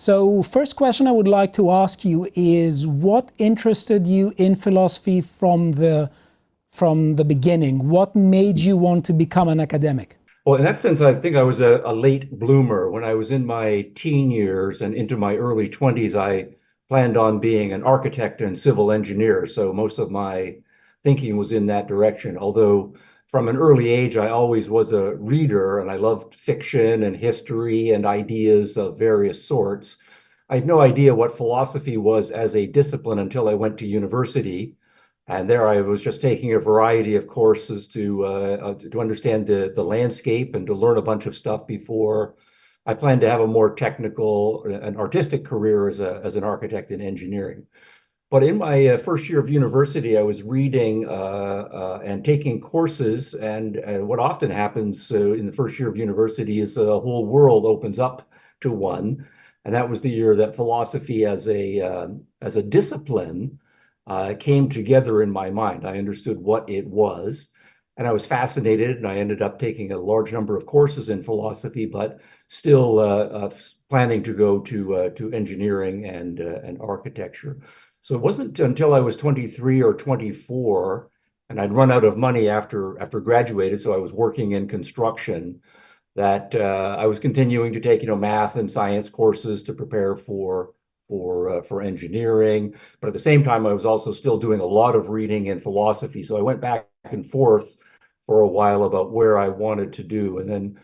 So first question I would like to ask you is, what interested you in philosophy from the beginning? What made you want to become an academic? Well, in that sense, I think I was a late bloomer. When I was in my teen years and into my early 20s, I planned on being an architect and civil engineer. So most of my thinking was in that direction. Although from an early age, I always was a reader and I loved fiction and history and ideas of various sorts. I had no idea what philosophy was as a discipline until I went to university. And there I was just taking a variety of courses to understand the landscape and to learn a bunch of stuff before I planned to have a more technical and artistic career as an architect in engineering. But in my first year of university, I was reading and taking courses. And what often happens in the first year of university is a whole world opens up to one. And that was the year that philosophy as a discipline came together in my mind. I understood what it was, and I was fascinated, and I ended up taking a large number of courses in philosophy, but still planning to go to engineering and architecture. So it wasn't until I was 23 or 24, and I'd run out of money after graduated, so I was working in construction, that I was continuing to take, math and science courses to prepare for engineering. But at the same time, I was also still doing a lot of reading in philosophy. So I went back and forth for a while about where I wanted to do. And then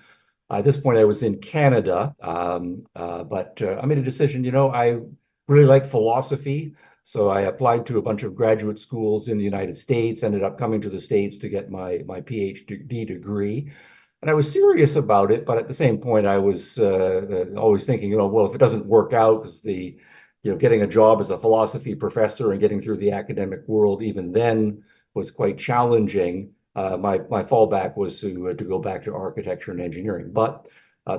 at this point, I was in Canada, but I made a decision, I really like philosophy. So I applied to a bunch of graduate schools in the United States, ended up coming to the States to get my PhD degree. And I was serious about it, but at the same point, I was always thinking, well, if it doesn't work out, because getting a job as a philosophy professor and getting through the academic world, even then, was quite challenging. My fallback was to go back to architecture and engineering, but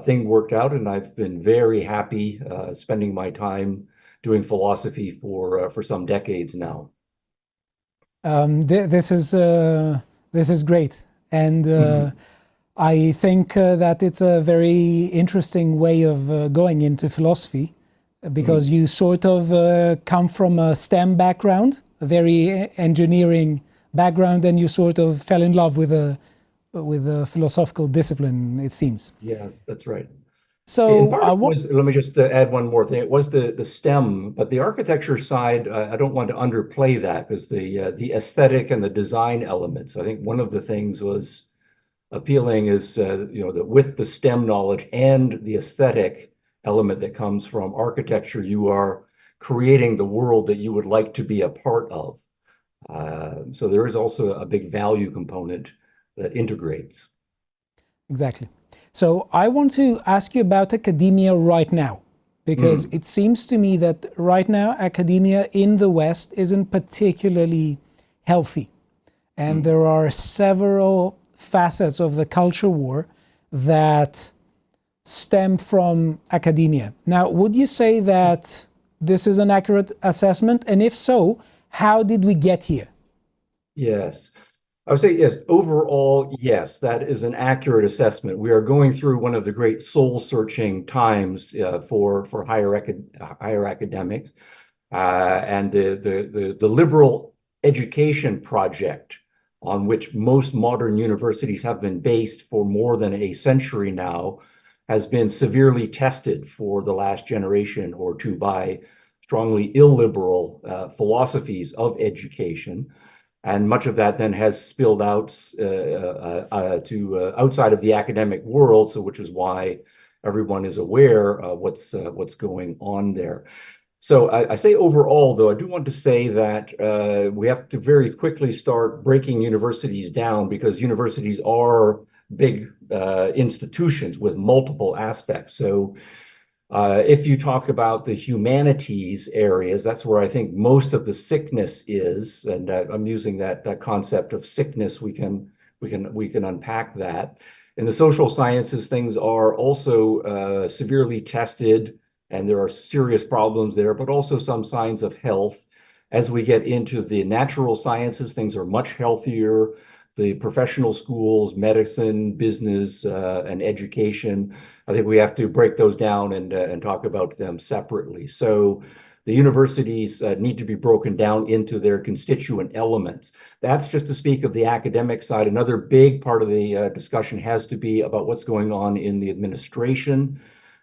thing worked out, and I've been very happy spending my time doing philosophy for some decades now. This is great, and Mhm. I think that it's a very interesting way of going into philosophy, because Mhm. you sort of come from a STEM background, a very engineering background, and you sort of fell in love with a philosophical discipline, it seems. Yes, that's right. In So part, it was, let me just add one more thing. It was the STEM, but the architecture side, I don't want to underplay that, because the aesthetic and the design elements. I think one of the things was appealing is that with the STEM knowledge and the aesthetic element that comes from architecture, you are creating the world that you would like to be a part of. So there is also a big value component that integrates. exactly. So I want to ask you about academia right now, because Mm, it seems to me that right now academia in the West isn't particularly healthy. And mm. there are several facets of the culture war that stem from academia. Now, would you say that this is an accurate assessment? And if so, how did we get here? Yes. I would say yes, overall, yes, that is an accurate assessment. We are going through one of the great soul-searching times for higher academics, and the liberal education project on which most modern universities have been based for more than a century now has been severely tested for the last generation or two by strongly illiberal philosophies of education. And much of that then has spilled out to outside of the academic world, so which is why everyone is aware of what's going on there. So I say overall, though, I do want to say that we have to very quickly start breaking universities down, because universities are big institutions with multiple aspects. So if you talk about the humanities areas, that's where I think most of the sickness is, and I'm using that concept of sickness. We can unpack that. In the social sciences, things are also severely tested, and there are serious problems there, but also some signs of health. As we get into the natural sciences, things are much healthier. The professional schools, medicine, business, and education I think we have to break those down and talk about them separately. So the universities need to be broken down into their constituent elements. That's just to speak of the academic side. Another big part of the discussion has to be about what's going on in the administration,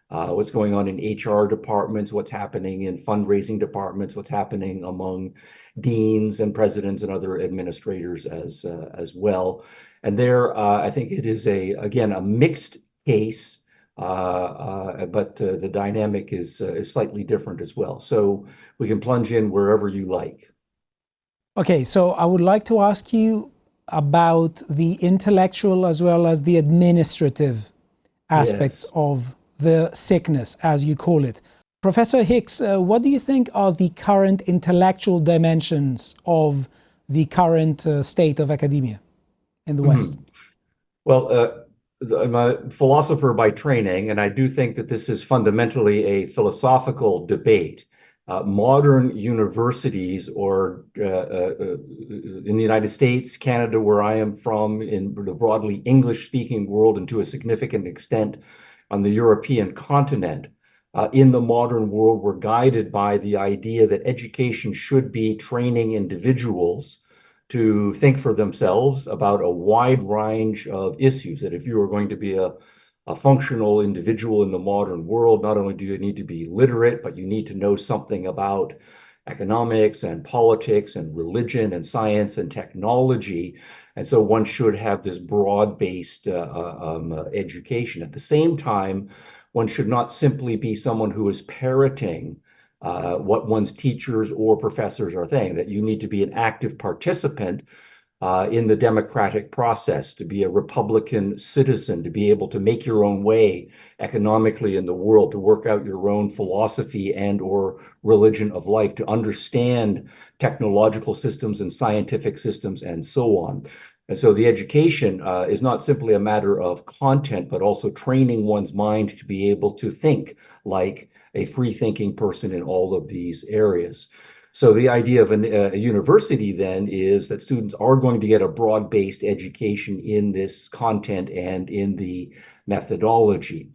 what's going on in HR departments, what's happening in fundraising departments, what's happening among deans and presidents and other administrators as well. And there, I think it is again a mixed case, but the dynamic is slightly different as well. So we can plunge in wherever you like. Okay, so I would like to ask you about the intellectual as well as the administrative aspects Yes. of the sickness, as you call it. Professor Hicks, what do you think are the current intellectual dimensions of the current state of academia in the West? Mhm. Well, I'm a philosopher by training, and I do think that this is fundamentally a philosophical debate. Modern universities, or in the United States, Canada, where I am from, in the broadly English-speaking world, and to a significant extent on the European continent, in the modern world, we're guided by the idea that education should be training individuals to think for themselves about a wide range of issues. That if you are going to be a functional individual in the modern world, not only do you need to be literate, but you need to know something about economics and politics and religion and science and technology. And so one should have this broad-based education. At the same time, one should not simply be someone who is parroting what one's teachers or professors are saying, that you need to be an active participant in the democratic process, to be a Republican citizen, to be able to make your own way economically in the world, to work out your own philosophy and or religion of life, to understand technological systems and scientific systems and so on. And so the education is not simply a matter of content, but also training one's mind to be able to think like a free-thinking person in all of these areas. So the idea of a university then is that students are going to get a broad-based education in this content and in the methodology.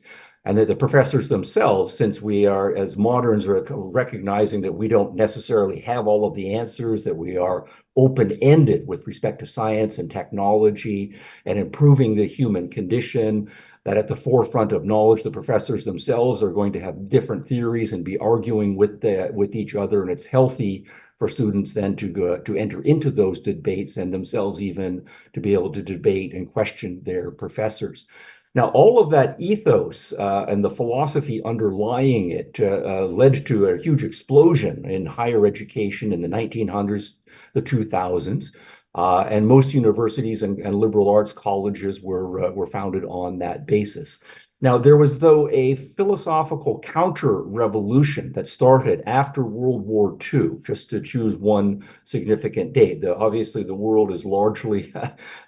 And that the professors themselves, since we are, as moderns, are recognizing that we don't necessarily have all of the answers, that we are open-ended with respect to science and technology and improving the human condition, that at the forefront of knowledge, the professors themselves are going to have different theories and be arguing with each other. And it's healthy for students then to enter into those debates and themselves even to be able to debate and question their professors. Now, all of that ethos and the philosophy underlying it led to a huge explosion in higher education in the 1900s, the 2000s. And most universities and liberal arts colleges were founded on that basis. Now, there was, though, a philosophical counter-revolution that started after World War II, just to choose one significant date. Obviously, the world is largely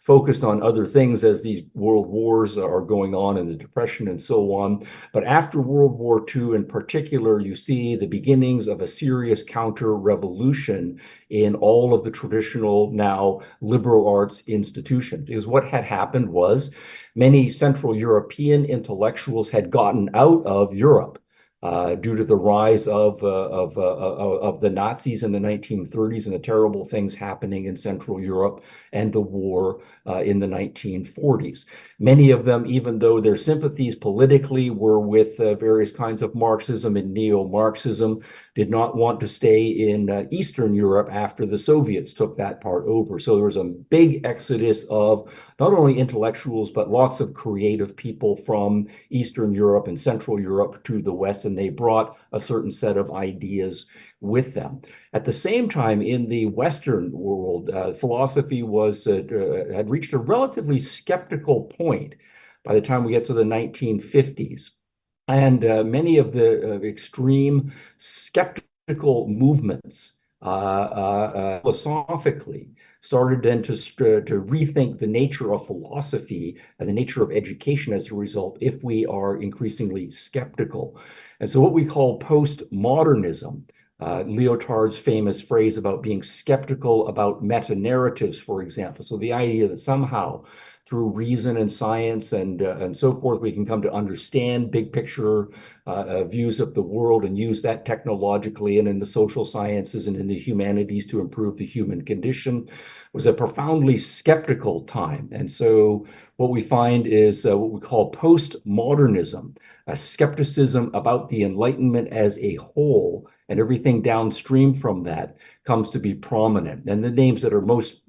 focused on other things as these world wars are going on and the Depression and so on. But after World War II in particular, you see the beginnings of a serious counter-revolution in all of the traditional now liberal arts institutions. Because what had happened was many Central European intellectuals had gotten out of Europe due to the rise of the Nazis in the 1930s and the terrible things happening in Central Europe and the war in the 1940s. Many of them, even though their sympathies politically were with various kinds of Marxism and neo-Marxism, did not want to stay in Eastern Europe after the Soviets took that part over. So there was a big exodus of not only intellectuals, but lots of creative people from Eastern Europe and Central Europe to the West, and they brought a certain set of ideas with them. At the same time, in the Western world, philosophy had reached a relatively skeptical point by the time we get to the 1950s. And many of the extreme skeptical movements philosophically started then to rethink the nature of philosophy and the nature of education as a result, if we are increasingly skeptical. And so what we call postmodernism, Lyotard's famous phrase about being skeptical about meta-narratives, for example. So the idea that somehow through reason and science and so forth, we can come to understand big picture views of the world and use that technologically and in the social sciences and in the humanities to improve the human condition. Was a profoundly skeptical time. And so what we find is what we call postmodernism, a skepticism about the Enlightenment as a whole, and everything downstream from that comes to be prominent. And the names that are most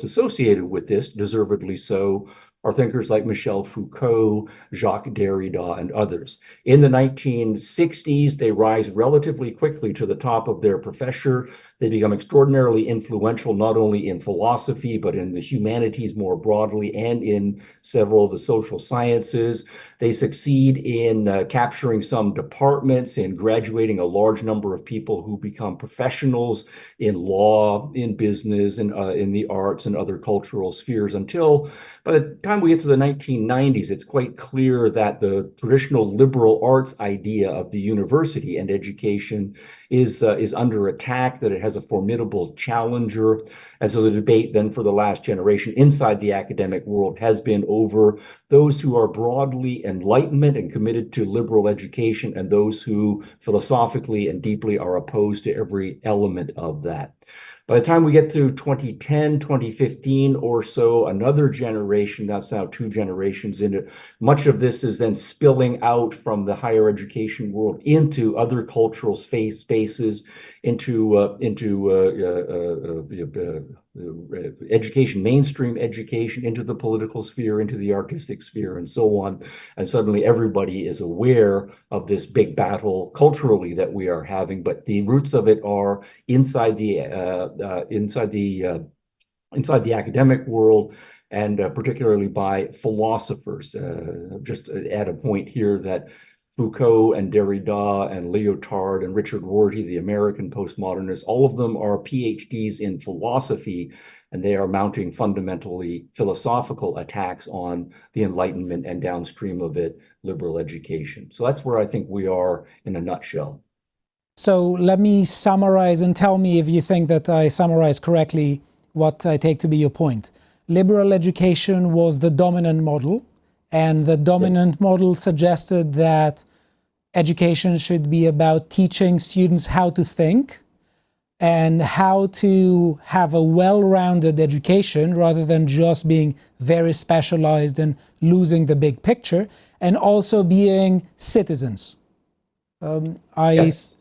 associated with this, deservedly so, are thinkers like Michel Foucault, Jacques Derrida, and others. In the 1960s, they rise relatively quickly to the top of their professure. They become extraordinarily influential, not only in philosophy, but in the humanities more broadly and in several of the social sciences. They succeed in capturing some departments, in graduating a large number of people who become professionals in law, in business, in the arts and other cultural spheres, until by the time we get to the 1990s, it's quite clear that the traditional liberal arts idea of the university and education is under attack, that it has a formidable challenger. And so the debate then for the last generation inside the academic world has been over those who are broadly Enlightenment and committed to liberal education and those who philosophically and deeply are opposed to every element of that. By the time we get to 2010, 2015 or so, another generation, that's now two generations into, much of this is then spilling out from the higher education world into other cultural spaces, into education, mainstream education, into the political sphere, into the artistic sphere, and so on. And suddenly everybody is aware of this big battle culturally that we are having, but the roots of it are inside the academic world, and particularly by philosophers. Just add a point here that Foucault and Derrida and Lyotard and Richard Rorty, the American postmodernists, all of them are PhDs in philosophy, and they are mounting fundamentally philosophical attacks on the Enlightenment and downstream of it, liberal education. So that's where I think we are in a nutshell. So let me summarize, and tell me if you think that I summarize correctly what I take to be your point. Liberal education was the dominant model, and the dominant model suggested that education should be about teaching students how to think and how to have a well-rounded education rather than just being very specialized and losing the big picture, and also being citizens. Yes.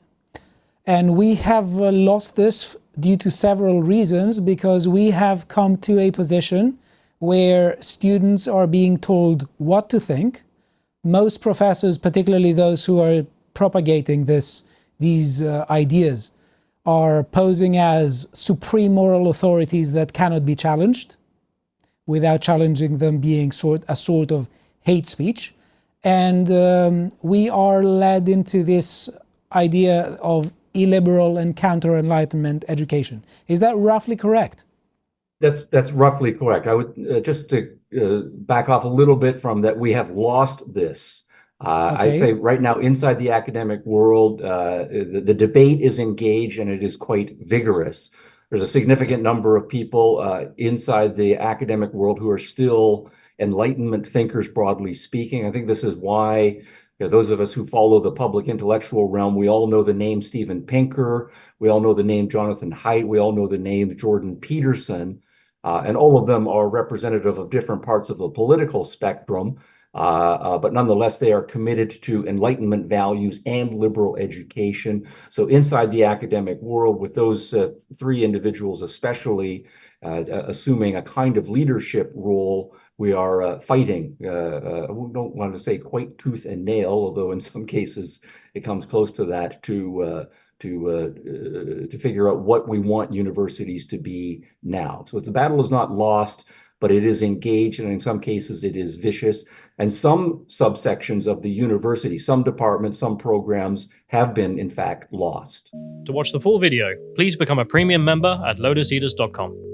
And we have lost this due to several reasons, because we have come to a position where students are being told what to think. Most professors, particularly those who are propagating these ideas, are posing as supreme moral authorities that cannot be challenged, without challenging them being a sort of hate speech. And we are led into this idea of illiberal and counter-enlightenment education. Is that roughly correct? That's roughly correct. I would just to back off a little bit from that, we have lost this. I'd say right now inside the academic world, the debate is engaged and it is quite vigorous. There's a significant number of people inside the academic world who are still Enlightenment thinkers, broadly speaking. I think this is why those of us who follow the public intellectual realm, we all know the name Steven Pinker, we all know the name Jonathan Haidt, we all know the name Jordan Peterson, and all of them are representative of different parts of the political spectrum, but nonetheless, they are committed to Enlightenment values and liberal education. So inside the academic world, with those three individuals especially assuming a kind of leadership role, we are fighting, we don't want to say quite tooth and nail, although in some cases it comes close to that, to figure out what we want universities to be now. So the battle is not lost, but it is engaged, and in some cases it is vicious. And some subsections of the university, some departments, some programs have been, in fact, lost. To watch the full video, please become a premium member at lotuseaters.com.